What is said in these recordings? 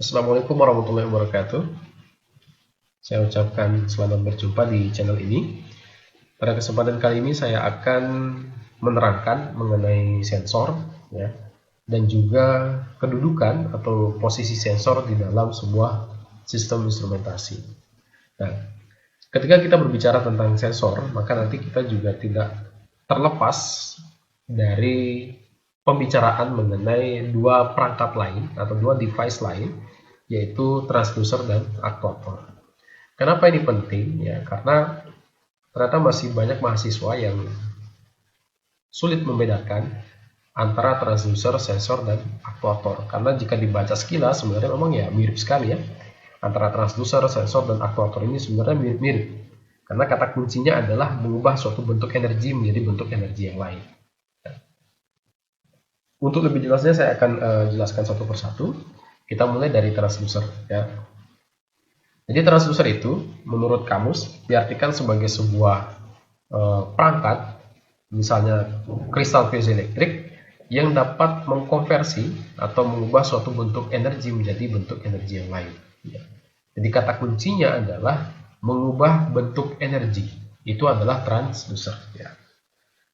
Assalamualaikum warahmatullahi wabarakatuh. Saya ucapkan selamat berjumpa di channel ini. Pada kesempatan kali ini saya akan menerangkan mengenai sensor, ya, dan juga kedudukan atau posisi sensor di dalam sebuah sistem instrumentasi. Nah, ketika kita berbicara tentang sensor, maka nanti kita juga tidak terlepas dari pembicaraan mengenai dua perangkat lain atau dua device lain, yaitu transducer dan aktuator. Kenapa ini penting? Ya, karena ternyata masih banyak mahasiswa yang sulit membedakan antara transducer, sensor, dan aktuator. Karena jika dibaca sekilas sebenarnya memang ya mirip sekali ya. Antara transducer, sensor, dan aktuator ini sebenarnya mirip-mirip. Karena kata kuncinya adalah mengubah suatu bentuk energi menjadi bentuk energi yang lain. Untuk lebih jelasnya saya akan jelaskan satu persatu. Kita mulai dari transducer ya. Jadi transducer itu menurut kamus diartikan sebagai sebuah perangkat, misalnya kristal piezoelektrik, yang dapat mengkonversi atau mengubah suatu bentuk energi menjadi bentuk energi yang lain. Ya. Jadi kata kuncinya adalah mengubah bentuk energi. Itu adalah transducer. Ya.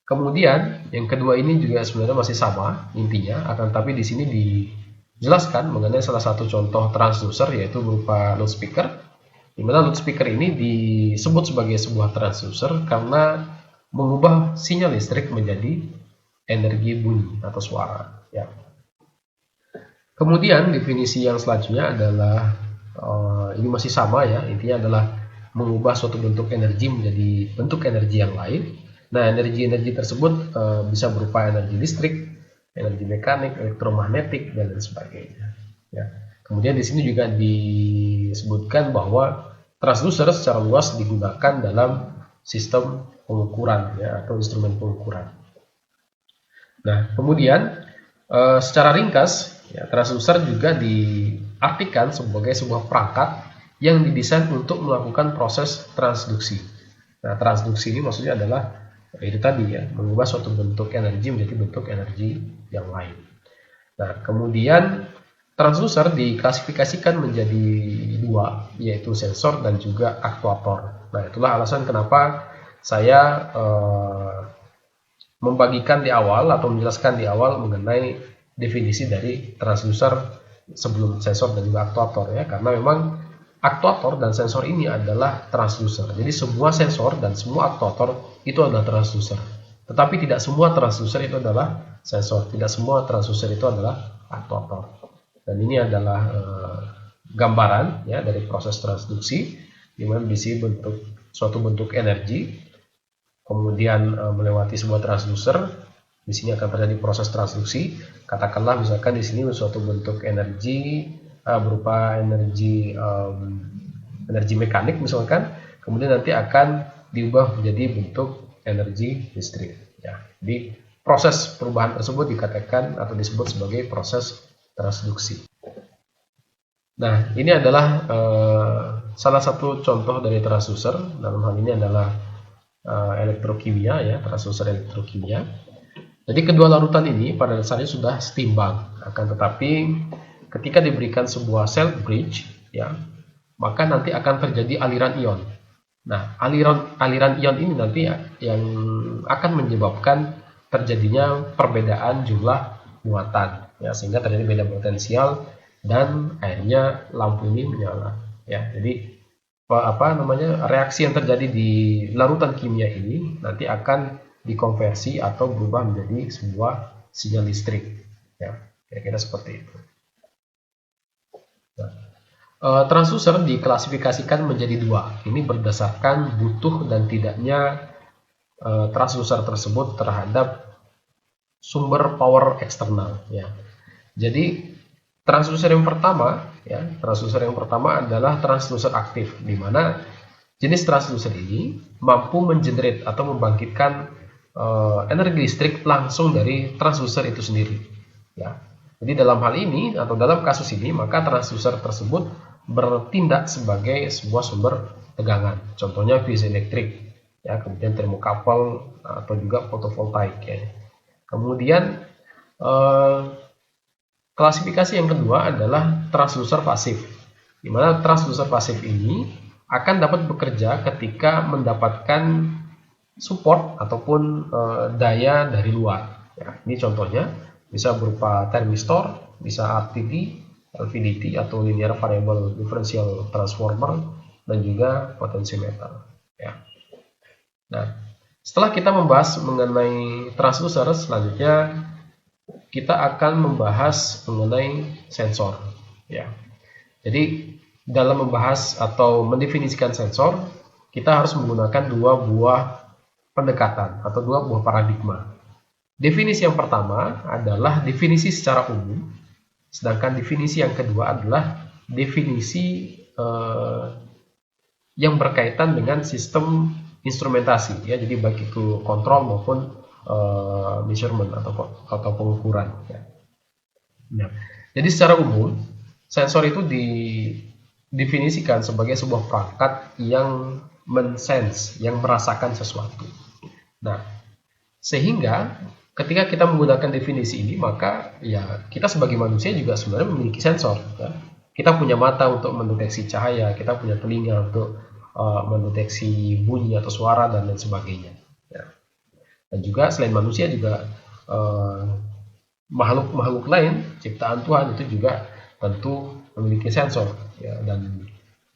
Kemudian yang kedua ini juga sebenarnya masih sama intinya, akan tapi di sini dijelaskan mengenai salah satu contoh transducer yaitu berupa loudspeaker. Di mana loudspeaker ini disebut sebagai sebuah transducer karena mengubah sinyal listrik menjadi energi bunyi atau suara. Ya. Kemudian definisi yang selanjutnya adalah ini masih sama ya, intinya adalah mengubah suatu bentuk energi menjadi bentuk energi yang lain. Nah, energi-energi tersebut bisa berupa energi listrik, energi mekanik, elektromagnetik, dan lain sebagainya. Ya. Kemudian di sini juga disebutkan bahwa transducer secara luas digunakan dalam sistem pengukuran ya, atau instrumen pengukuran. Nah, kemudian secara ringkas ya, transducer juga diartikan sebagai sebuah perangkat yang didesain untuk melakukan proses transduksi. Nah, transduksi ini maksudnya adalah itu tadi ya, mengubah suatu bentuk energi menjadi bentuk energi yang lain. Nah, kemudian transducer diklasifikasikan menjadi dua, yaitu sensor dan juga aktuator. Nah, itulah alasan kenapa saya membagikan di awal atau menjelaskan di awal mengenai definisi dari transducer sebelum sensor dan juga aktuator ya, karena memang aktuator dan sensor ini adalah transducer. Jadi semua sensor dan semua aktuator itu adalah transducer. Tetapi tidak semua transducer itu adalah sensor, tidak semua transducer itu adalah aktuator. Dan ini adalah gambaran ya dari proses transduksi, di mana di sini suatu bentuk energi, kemudian melewati sebuah transducer. Di sini akan terjadi proses transduksi. Katakanlah misalkan di sini suatu bentuk energi berupa energi mekanik misalkan, kemudian nanti akan diubah menjadi bentuk energi listrik. Ya, jadi proses perubahan tersebut dikatakan atau disebut sebagai proses transduksi. Nah, ini adalah salah satu contoh dari transducer. Dalam hal ini adalah elektrokimia ya, transducer elektrokimia. Jadi kedua larutan ini pada dasarnya sudah setimbang, akan tetapi ketika diberikan sebuah self bridge ya, maka nanti akan terjadi aliran ion. Nah, aliran ion ini nanti yang akan menyebabkan terjadinya perbedaan jumlah muatan ya, sehingga terjadi beda potensial dan akhirnya lampu ini menyala ya. Jadi reaksi yang terjadi di larutan kimia ini nanti akan dikonversi atau berubah menjadi sebuah sinyal listrik ya, kira-kira seperti itu. Nah, transducer diklasifikasikan menjadi dua. Ini berdasarkan butuh dan tidaknya transducer tersebut terhadap sumber power eksternal ya. Jadi transducer yang pertama ya, transducer yang pertama adalah transducer aktif, di mana jenis transducer ini mampu mengenerate atau membangkitkan energi listrik langsung dari transducer itu sendiri ya. Jadi dalam hal ini atau dalam kasus ini maka transducer tersebut bertindak sebagai sebuah sumber tegangan, contohnya piezoelektrik ya, kemudian termokapel atau juga fotovoltaik ya. Kemudian Klasifikasi yang kedua adalah transducer pasif, di mana transducer pasif ini akan dapat bekerja ketika mendapatkan support ataupun daya dari luar. Ya, ini contohnya bisa berupa termistor, bisa RTD, LVDT atau linear variable differential transformer, dan juga potentiometer. Ya. Nah, setelah kita membahas mengenai transducer, selanjutnya kita akan membahas mengenai sensor. Ya. Jadi dalam membahas atau mendefinisikan sensor, kita harus menggunakan dua buah pendekatan atau dua buah paradigma. Definisi yang pertama adalah definisi secara umum, sedangkan definisi yang kedua adalah definisi yang berkaitan dengan sistem instrumentasi. Ya, jadi baik itu kontrol maupun measurement atau pengukuran. Ya. Nah, jadi secara umum sensor itu didefinisikan sebagai sebuah perangkat yang mensense, yang merasakan sesuatu. Nah, sehingga ketika kita menggunakan definisi ini, maka ya kita sebagai manusia juga sebenarnya memiliki sensor. Ya. Kita punya mata untuk mendeteksi cahaya, kita punya telinga untuk mendeteksi bunyi atau suara dan lain sebagainya. Ya. Dan juga selain manusia juga makhluk-makhluk lain ciptaan Tuhan itu juga tentu memiliki sensor, ya, dan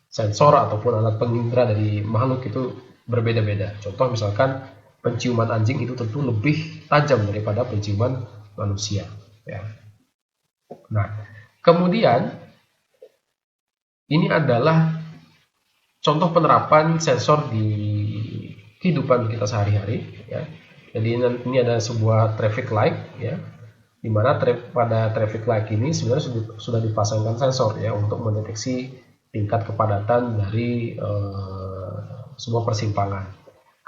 sensor ataupun alat pengindera dari makhluk itu berbeda-beda. Contoh misalkan penciuman anjing itu tentu lebih tajam daripada penciuman manusia. Ya. Nah, kemudian ini adalah contoh penerapan sensor di kehidupan kita sehari-hari. Ya. Jadi ini ada sebuah traffic light, ya, di mana pada traffic light ini sebenarnya sudah dipasangkan sensor, ya, untuk mendeteksi tingkat kepadatan dari sebuah persimpangan.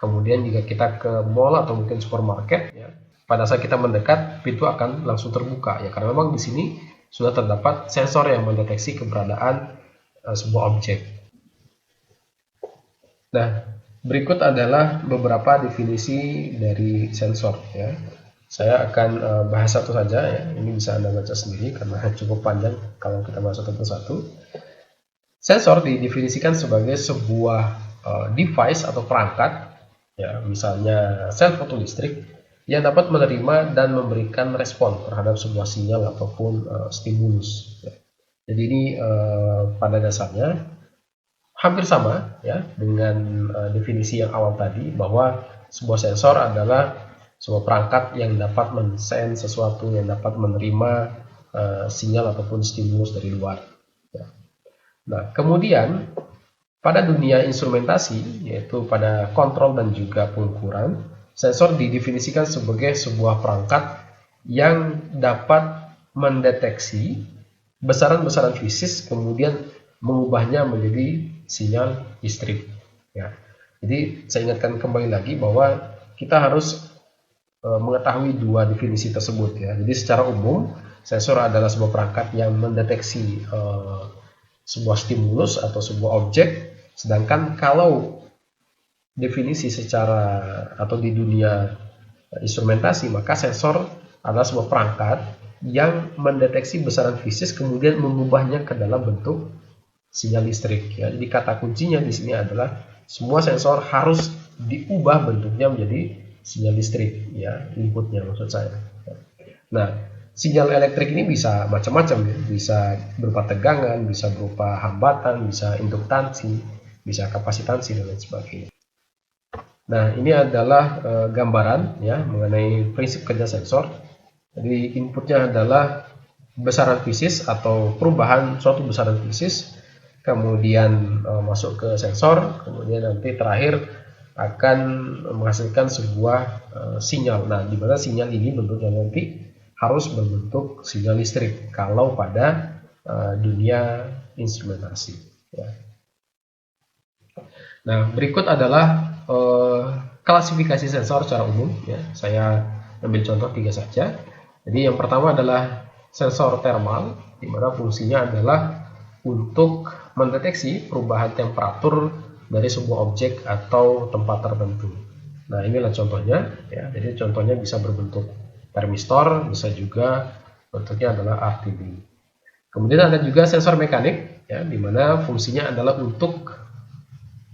Kemudian jika kita ke mall atau mungkin supermarket, ya, pada saat kita mendekat pintu akan langsung terbuka, ya, karena memang di sini sudah terdapat sensor yang mendeteksi keberadaan sebuah objek. Nah, berikut adalah beberapa definisi dari sensor, ya. Saya akan bahas satu saja, ya. Ini bisa Anda baca sendiri karena cukup panjang kalau kita bahas satu persatu. Sensor didefinisikan sebagai sebuah device atau perangkat, ya, misalnya sel fotolistrik yang dapat menerima dan memberikan respon terhadap sebuah sinyal ataupun stimulus. Ya. Jadi ini pada dasarnya hampir sama, ya, dengan definisi yang awal tadi, bahwa sebuah sensor adalah sebuah perangkat yang dapat men-sense sesuatu, yang dapat menerima sinyal ataupun stimulus dari luar. Ya. Nah, kemudian pada dunia instrumentasi, yaitu pada kontrol dan juga pengukuran, sensor didefinisikan sebagai sebuah perangkat yang dapat mendeteksi besaran-besaran fisik, kemudian mengubahnya menjadi sinyal listrik. Ya. Jadi saya ingatkan kembali lagi bahwa kita harus mengetahui dua definisi tersebut, ya. Jadi secara umum sensor adalah sebuah perangkat yang mendeteksi sebuah stimulus atau sebuah objek, sedangkan kalau definisi secara atau di dunia instrumentasi, maka sensor adalah sebuah perangkat yang mendeteksi besaran fisik kemudian mengubahnya ke dalam bentuk sinyal listrik. Ya. Jadi kata kuncinya di sini adalah semua sensor harus diubah bentuknya menjadi sinyal listrik, ya, inputnya maksud saya. Nah, sinyal elektrik ini bisa macam-macam, ya. Bisa berupa tegangan, bisa berupa hambatan, bisa induktansi, bisa kapasitansi dan lain sebagainya. Nah, ini adalah gambaran, ya, mengenai prinsip kerja sensor. Jadi inputnya adalah besaran fisik atau perubahan suatu besaran fisik, kemudian masuk ke sensor, kemudian nanti terakhir akan menghasilkan sebuah sinyal. Nah, di mana sinyal ini bentuknya nanti harus berbentuk sinyal listrik kalau pada dunia instrumentasi. Ya. Nah, berikut adalah klasifikasi sensor secara umum. Ya. Saya ambil contoh 3 saja. Jadi yang pertama adalah sensor thermal, di mana fungsinya adalah untuk mendeteksi perubahan temperatur dari sebuah objek atau tempat tertentu. Nah, inilah contohnya, ya. Jadi contohnya bisa berbentuk termistor, bisa juga bentuknya adalah RTD. Kemudian ada juga sensor mekanik, ya, di mana fungsinya adalah untuk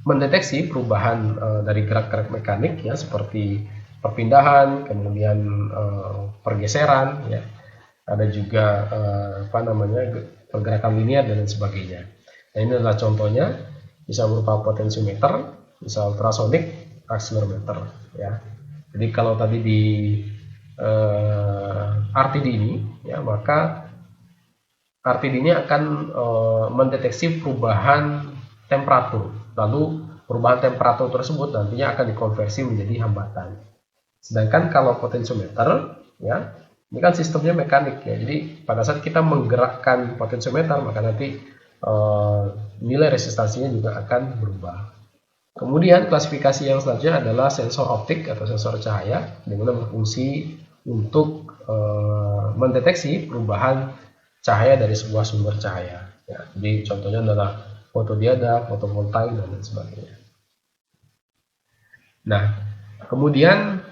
mendeteksi perubahan dari gerak-gerak mekanik, ya, seperti perpindahan, kemudian pergeseran, ya. Ada juga pergerakan linear dan lain sebagainya. Nah, ini adalah contohnya, bisa berupa potensiometer, bisa ultrasonic accelerometer, ya. Jadi kalau tadi di RTD ini, ya, maka RTD ini akan mendeteksi perubahan temperatur, lalu perubahan temperatur tersebut nantinya akan dikonversi menjadi hambatan. Sedangkan kalau potensiometer, ya, ini kan sistemnya mekanik, ya, jadi pada saat kita menggerakkan potensiometer maka nanti nilai resistansinya juga akan berubah. Kemudian klasifikasi yang selanjutnya adalah sensor optik atau sensor cahaya, di mana berfungsi untuk mendeteksi perubahan cahaya dari sebuah sumber cahaya. Ya, jadi contohnya adalah fotodiada, fotovoltaik, dan lain sebagainya. Nah, kemudian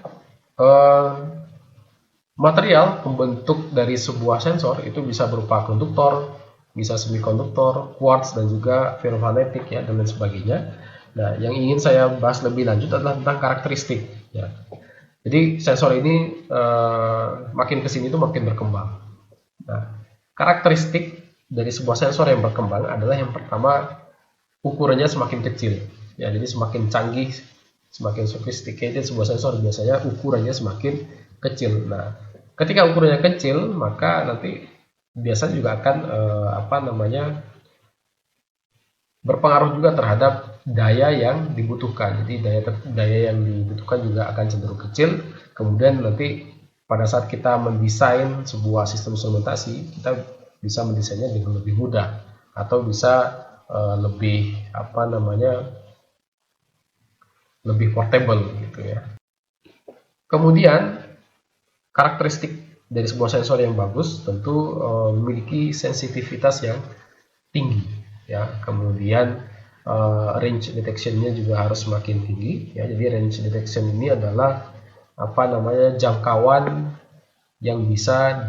material pembentuk dari sebuah sensor itu bisa berupa konduktor, bisa semikonduktor, quartz, dan juga ferromagnetik, ya, dan lain sebagainya. Nah, yang ingin saya bahas lebih lanjut adalah tentang karakteristik. Ya. Jadi sensor ini makin kesini itu makin berkembang. Nah, karakteristik dari sebuah sensor yang berkembang adalah yang pertama, ukurannya semakin kecil. Ya, jadi semakin canggih, semakin sophisticated sebuah sensor biasanya ukurannya semakin kecil. Nah, ketika ukurannya kecil, maka nanti biasanya juga akan berpengaruh juga terhadap daya yang dibutuhkan. Jadi daya yang dibutuhkan juga akan cenderung kecil. Kemudian nanti pada saat kita mendesain sebuah sistem instrumentasi, kita bisa mendesainnya dengan lebih mudah atau bisa lebih portable, gitu ya. Kemudian karakteristik dari sebuah sensor yang bagus tentu memiliki sensitivitas yang tinggi, ya. Kemudian range detection-nya juga harus semakin tinggi, ya. Jadi range detection ini adalah jangkauan yang bisa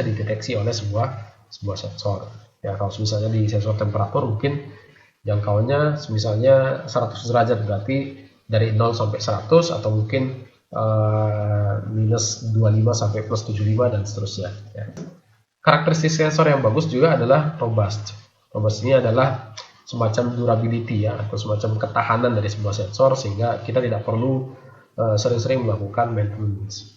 dideteksi oleh sebuah sensor. Ya, kalau misalnya di sensor temperatur mungkin jangkauannya misalnya 100 derajat, berarti dari 0 sampai 100, atau mungkin minus 25 sampai plus 75 dan seterusnya, ya. Karakteristik sensor yang bagus juga adalah robust. Robust ini adalah semacam durability, ya, atau semacam ketahanan dari sebuah sensor, sehingga kita tidak perlu sering-sering melakukan maintenance.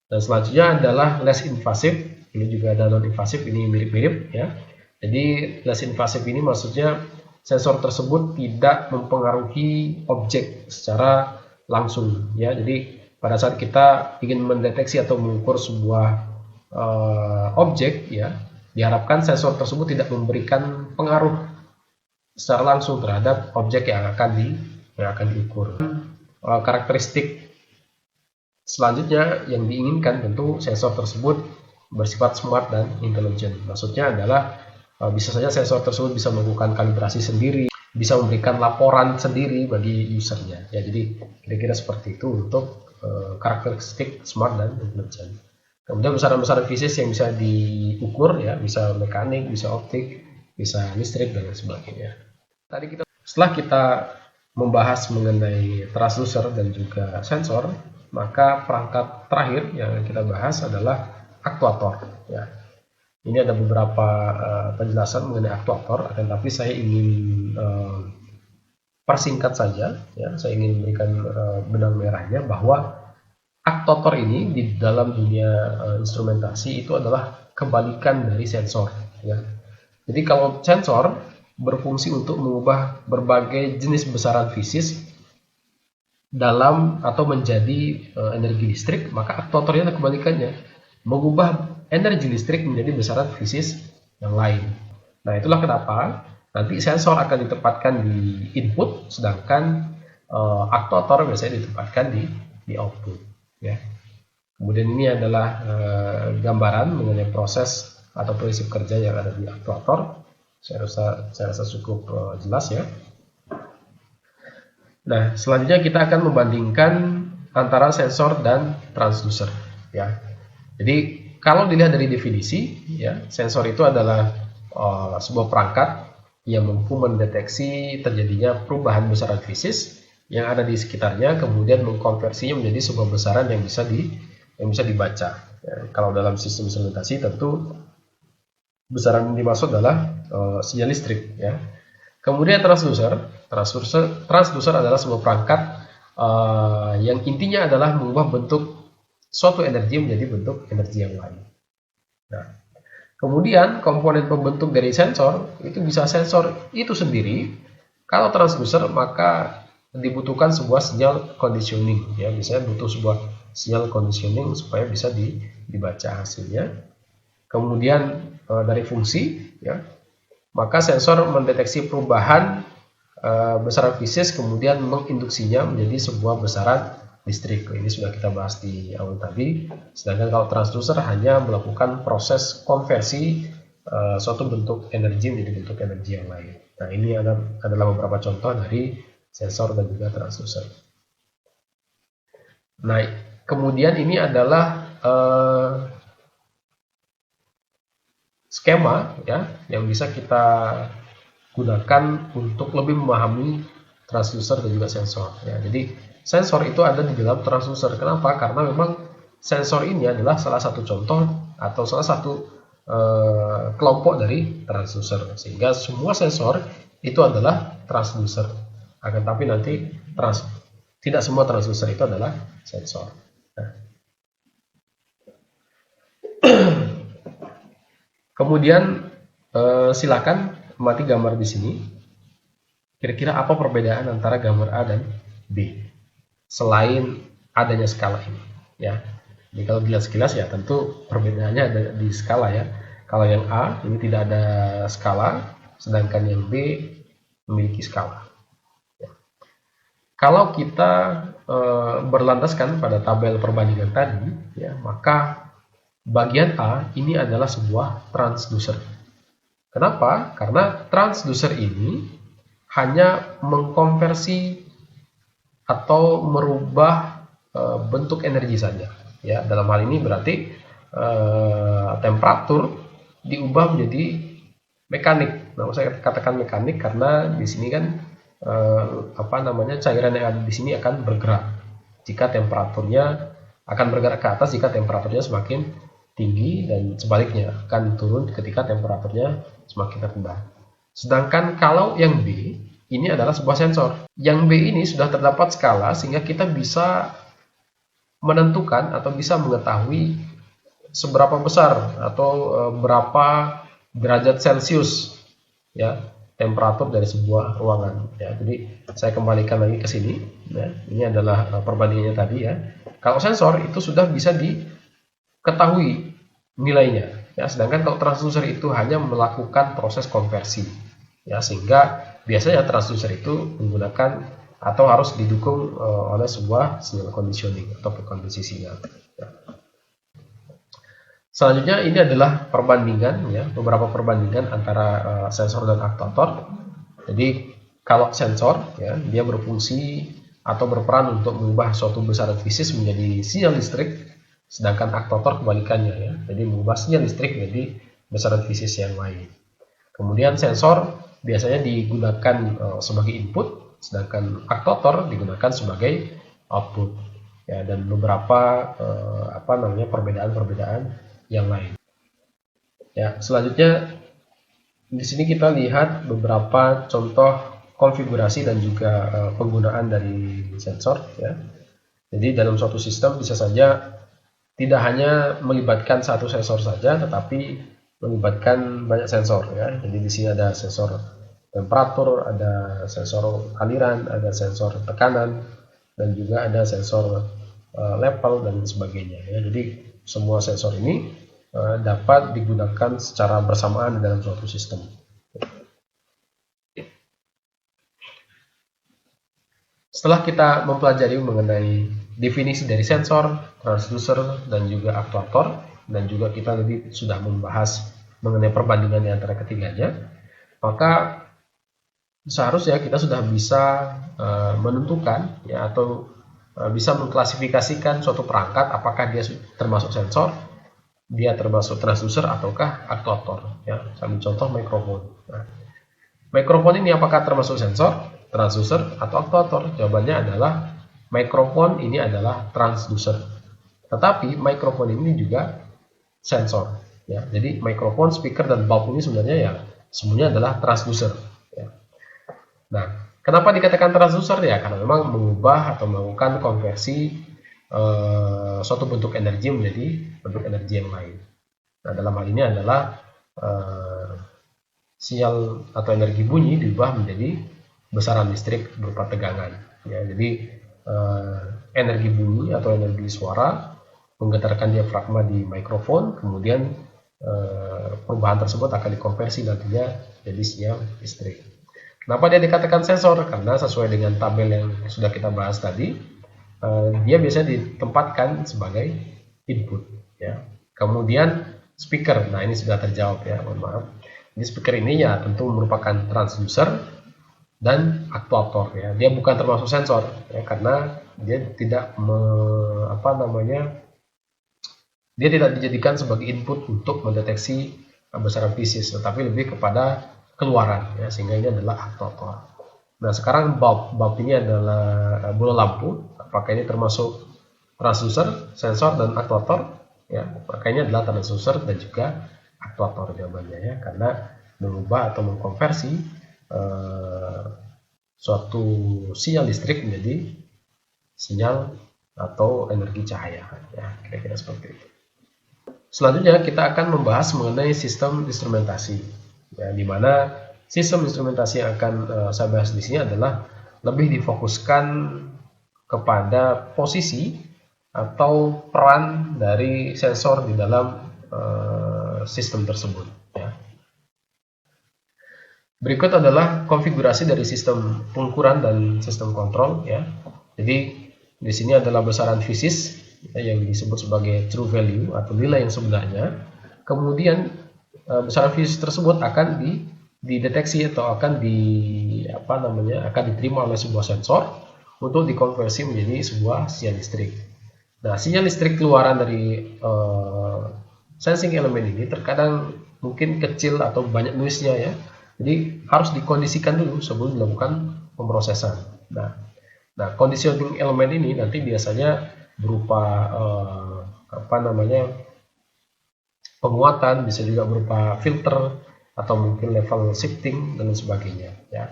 Dan selanjutnya adalah less invasive. Ini juga ada non invasive, ini mirip-mirip, ya. Jadi less invasive ini maksudnya sensor tersebut tidak mempengaruhi objek secara langsung, ya. Jadi pada saat kita ingin mendeteksi atau mengukur sebuah objek, ya, diharapkan sensor tersebut tidak memberikan pengaruh secara langsung terhadap objek yang akan diukur. Karakteristik selanjutnya yang diinginkan tentu sensor tersebut bersifat smart dan intelligent. Maksudnya adalah bisa saja sensor tersebut bisa melakukan kalibrasi sendiri, bisa memberikan laporan sendiri bagi usernya. Ya, jadi kira-kira seperti itu untuk karakteristik smart dan intelligent. Kemudian besaran-besaran fisik yang bisa diukur, ya, bisa mekanik, bisa optik, bisa listrik, dan lain sebagainya. Setelah kita membahas mengenai transducer dan juga sensor, maka perangkat terakhir yang kita bahas adalah aktuator, ya. Ini ada beberapa penjelasan mengenai aktuator, akan tapi saya ingin persingkat saja, ya. Saya ingin memberikan benang merahnya bahwa aktuator ini di dalam dunia instrumentasi itu adalah kebalikan dari sensor, ya. Jadi kalau sensor berfungsi untuk mengubah berbagai jenis besaran fisik dalam atau menjadi energi listrik, maka aktuatornya kebalikannya, mengubah energi listrik menjadi besaran fisik yang lain. Nah, itulah kenapa nanti sensor akan ditempatkan di input, sedangkan aktuator biasanya ditempatkan di output, ya. Kemudian ini adalah gambaran mengenai proses atau prinsip kerja yang ada di aktuator. Saya rasa cukup jelas, ya. Nah, selanjutnya kita akan membandingkan antara sensor dan transducer, ya. Jadi kalau dilihat dari definisi, ya, sensor itu adalah sebuah perangkat yang mampu mendeteksi terjadinya perubahan besaran fisis yang ada di sekitarnya, kemudian mengkonversinya menjadi sebuah besaran yang bisa dibaca. Ya, kalau dalam sistem instrumentasi tentu besaran yang dimaksud adalah sinyal listrik. Ya. Kemudian transducer adalah sebuah perangkat yang intinya adalah mengubah bentuk suatu energi menjadi bentuk energi yang lain. Nah, kemudian komponen pembentuk dari sensor itu bisa sensor itu sendiri. Kalau transducer maka dibutuhkan sebuah sinyal conditioning. Ya, biasanya butuh sebuah sinyal conditioning supaya bisa dibaca hasilnya. Kemudian dari fungsi, ya, maka sensor mendeteksi perubahan besaran fisis kemudian menginduksinya menjadi sebuah besaran listrik. Ini sudah kita bahas di awal tadi. Sedangkan kalau transducer hanya melakukan proses konversi suatu bentuk energi menjadi bentuk energi yang lain. Nah, ini adalah beberapa contoh dari sensor dan juga transducer. Nah, kemudian ini adalah skema, ya, yang bisa kita gunakan untuk lebih memahami transducer dan juga sensor. Ya, jadi sensor itu ada di dalam transducer. Kenapa? Karena memang sensor ini adalah salah satu contoh atau salah satu kelompok dari transducer. Sehingga semua sensor itu adalah transducer. Akan tapi nanti tidak semua transducer itu adalah sensor. Nah. Kemudian silakan amati gambar di sini. Kira-kira apa perbedaan antara gambar A dan B selain adanya skala ini? Ya, jadi kalau dilihat sekilas ya tentu perbedaannya ada di skala ya. Kalau yang A ini tidak ada skala, sedangkan yang B memiliki skala. Ya. Kalau kita berlandaskan pada tabel perbandingan tadi, ya, maka bagian A ini adalah sebuah transducer. Kenapa? Karena transducer ini hanya mengkonversi atau merubah bentuk energi saja. Ya, dalam hal ini berarti temperatur diubah menjadi mekanik. Nah, saya katakan mekanik karena di sini kan cairan yang ada di sini akan bergerak. Jika temperaturnya akan bergerak ke atas jika temperaturnya semakin tinggi dan sebaliknya akan turun ketika temperaturnya semakin rendah. Sedangkan kalau yang B ini adalah sebuah sensor. Yang B ini sudah terdapat skala sehingga kita bisa menentukan atau bisa mengetahui seberapa besar atau berapa derajat Celcius, ya, temperatur dari sebuah ruangan. Ya, jadi saya kembalikan lagi ke sini. Ya, ini adalah perbandingannya tadi ya. Kalau sensor itu sudah bisa diketahui nilainya. Ya, sedangkan kalau transducer itu hanya melakukan proses konversi. Ya, sehingga biasanya transducer itu menggunakan atau harus didukung oleh sebuah sinyal conditioning atau frekuensi sinyal. Ya. Selanjutnya ini adalah perbandingan, ya, beberapa perbandingan antara sensor dan aktuator. Jadi kalau sensor, ya, dia berfungsi atau berperan untuk mengubah suatu besaran fisis menjadi sinyal listrik, sedangkan aktuator kebalikannya, ya, jadi mengubah sinyal listrik menjadi besaran fisis yang lain. Kemudian sensor biasanya digunakan sebagai input, sedangkan aktuator digunakan sebagai output. Ya, dan beberapa perbedaan-perbedaan yang lain. Ya, selanjutnya di sini kita lihat beberapa contoh konfigurasi dan juga penggunaan dari sensor. Ya. Jadi dalam suatu sistem bisa saja tidak hanya melibatkan satu sensor saja, tetapi melibatkan banyak sensor. Ya. Jadi di sini ada sensor temperatur, ada sensor aliran, ada sensor tekanan, dan juga ada sensor level dan sebagainya. Ya. Jadi semua sensor ini dapat digunakan secara bersamaan dalam suatu sistem. Setelah kita mempelajari mengenai definisi dari sensor, transducer, dan juga aktuator, dan juga kita tadi sudah membahas mengenai perbandingan di antara ketiganya, maka seharusnya kita sudah bisa menentukan, ya, atau bisa mengklasifikasikan suatu perangkat apakah dia termasuk sensor dia termasuk transducer ataukah aktuator. Ya, saya ambil contoh mikrofon. Nah, mikrofon ini apakah termasuk sensor, transducer, atau aktuator? Jawabannya adalah mikrofon ini adalah transducer. Tetapi mikrofon ini juga sensor. Ya, jadi mikrofon, speaker, dan bulb ini sebenarnya ya semuanya adalah transducer. Ya. Nah, kenapa dikatakan transducer? Ya, karena memang mengubah atau melakukan konversi suatu bentuk energi menjadi bentuk energi yang lain. Nah, dalam hal ini adalah sinyal atau energi bunyi diubah menjadi besaran listrik berupa tegangan. Ya, jadi energi bunyi atau energi suara menggetarkan diafragma di mikrofon, kemudian perubahan tersebut akan dikonversi nantinya jadi sinyal listrik. Kenapa dia dikatakan sensor? Karena sesuai dengan tabel yang sudah kita bahas tadi, dia biasanya ditempatkan sebagai input. Ya. Kemudian speaker, nah ini sudah terjawab ya, mohon maaf. Jadi speaker ini ya tentu merupakan transducer dan aktuator ya. Dia bukan termasuk sensor ya, karena dia tidak dia tidak dijadikan sebagai input untuk mendeteksi besaran fisis, tetapi lebih kepada keluaran ya, sehingga ini adalah aktuator. Nah, sekarang bulb ini adalah bola lampu. Apakah ini termasuk transducer, sensor, dan aktuator? Ya, maka ini adalah transducer dan juga aktuator jawabannya ya, karena mengubah atau mengkonversi suatu sinyal listrik menjadi sinyal atau energi cahaya ya, kira-kira seperti itu. Selanjutnya kita akan membahas mengenai sistem instrumentasi ya, di mana sistem instrumentasi yang akan saya bahas di sini adalah lebih difokuskan kepada posisi atau peran dari sensor di dalam sistem tersebut. Ya. Berikut adalah konfigurasi dari sistem pengukuran dan sistem kontrol. Ya. Jadi di sini adalah besaran fisis ya, yang disebut sebagai true value atau nilai yang sebenarnya. Kemudian besaran fisis tersebut akan dideteksi atau akan diterima oleh sebuah sensor untuk dikonversi menjadi sebuah sinyal listrik. Nah, sinyal listrik keluaran dari sensing elemen ini terkadang mungkin kecil atau banyak noise-nya ya. Jadi harus dikondisikan dulu sebelum dilakukan pemrosesan. Nah, conditioning elemen ini nanti biasanya berupa penguatan, bisa juga berupa filter atau mungkin level shifting dan sebagainya ya.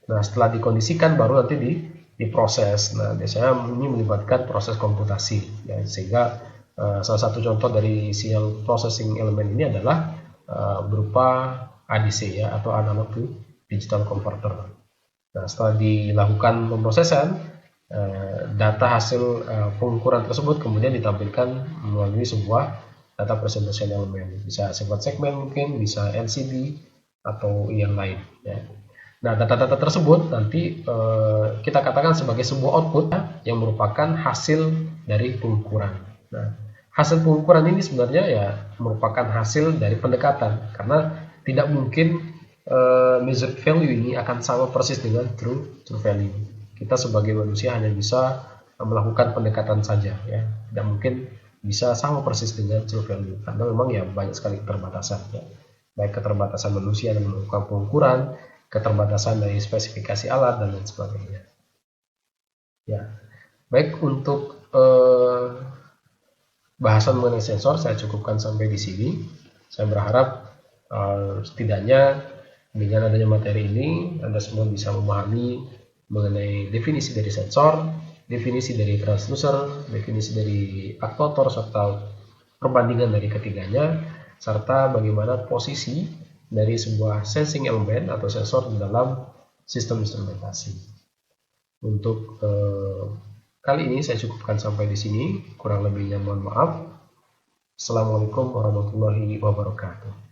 Nah, setelah dikondisikan baru nanti diproses. Nah, biasanya ini melibatkan proses komputasi ya, sehingga salah satu contoh dari sinyal processing elemen ini adalah berupa ADC ya, atau analog to digital converter. Nah, setelah dilakukan pemrosesan, data hasil pengukuran tersebut kemudian ditampilkan melalui sebuah data presentation elemen, bisa segmen mungkin, bisa LCD atau yang lain ya. Nah, data-data tersebut nanti kita katakan sebagai sebuah output yang merupakan hasil dari pengukuran. Nah, hasil pengukuran ini sebenarnya ya merupakan hasil dari pendekatan, karena tidak mungkin measured value ini akan sama persis dengan true value. Kita sebagai manusia hanya bisa melakukan pendekatan saja ya, tidak mungkin bisa sama persis dengan true value, karena memang ya banyak sekali keterbatasan ya. Baik keterbatasan manusia dalam melakukan pengukuran, keterbatasan dari spesifikasi alat dan lain sebagainya. Ya, baik, untuk bahasan mengenai sensor saya cukupkan sampai di sini. Saya berharap setidaknya dengan adanya materi ini Anda semua bisa memahami mengenai definisi dari sensor, definisi dari transducer, definisi dari aktuator, serta perbandingan dari ketiganya, serta bagaimana posisi dari sebuah sensing elemen atau sensor di dalam sistem instrumentasi. Untuk kali ini saya cukupkan sampai di sini, kurang lebihnya mohon maaf. Assalamualaikum warahmatullahi wabarakatuh.